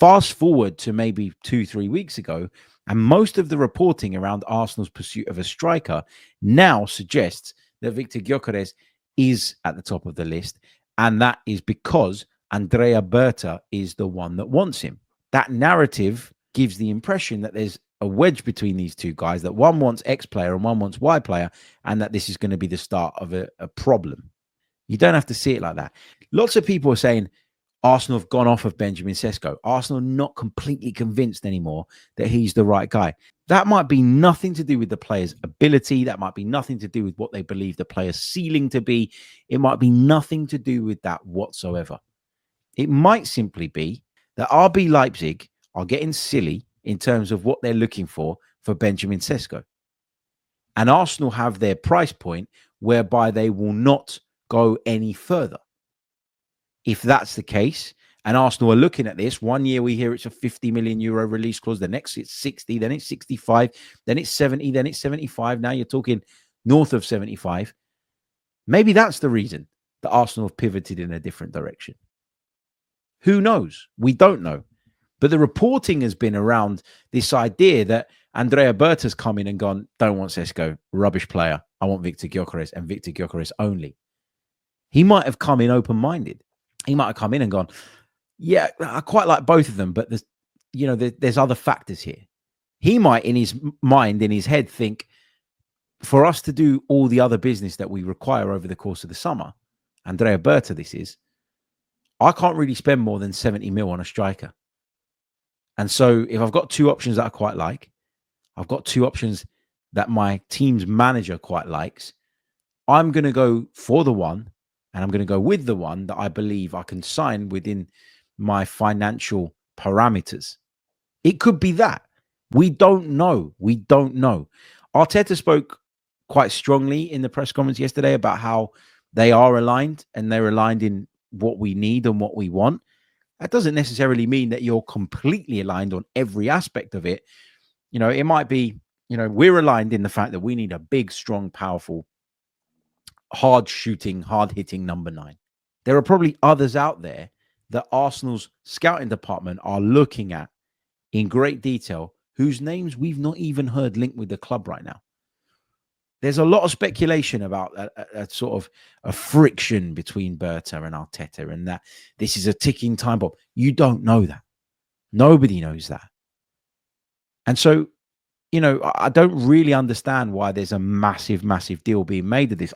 Fast forward to maybe 2, 3 weeks ago, and most of the reporting around Arsenal's pursuit of a striker now suggests that Victor Gyökeres is at the top of the list. And that is because Andrea Berta is the one that wants him. That narrative gives the impression that there's a wedge between these two guys, that one wants X player and one wants Y player, and that this is going to be the start of a problem. You don't have to see it like that. Lots of people are saying Arsenal have gone off of Benjamin Sesko. Arsenal are not completely convinced anymore that he's the right guy. That might be nothing to do with the player's ability. That might be nothing to do with what they believe the player's ceiling to be. It might be nothing to do with that whatsoever. It might simply be that RB Leipzig are getting silly in terms of what they're looking for Benjamin Sesko. And Arsenal have their price point whereby they will not go any further. If that's the case, and Arsenal are looking at this, 1 year we hear it's a 50 million euro release clause, the next it's 60, then it's 65, then it's 70, then it's 75. Now you're talking north of 75. Maybe that's the reason that Arsenal have pivoted in a different direction. Who knows? We don't know. But the reporting has been around this idea that Andrea Berta's come in and gone, don't want Sesko, rubbish player. I want Victor Gyökeres and Victor Gyökeres only. He might have come in open-minded. He might have come in and gone, yeah, I quite like both of them, but there's other factors here. He might, in his mind, in his head, think, for us to do all the other business that we require over the course of the summer, Andrea Berta this is, I can't really spend more than 70 mil on a striker. And so if I've got two options that I quite like, I've got two options that my team's manager quite likes, I'm going to go for the one, and I'm going to go with the one that I believe I can sign within my financial parameters. It could be that. We don't know. We don't know. Arteta spoke quite strongly in the press conference yesterday about how they are aligned, and they're aligned in what we need and what we want. That doesn't necessarily mean that you're completely aligned on every aspect of it. It might be, we're aligned in the fact that we need a big, strong, powerful, hard-shooting, hard-hitting number 9. There are probably others out there that Arsenal's scouting department are looking at in great detail, whose names we've not even heard linked with the club right now. There's a lot of speculation about a sort of a friction between Berta and Arteta, and that this is a ticking time bomb. You don't know that. Nobody knows that. And so, I don't really understand why there's a massive, massive deal being made of this.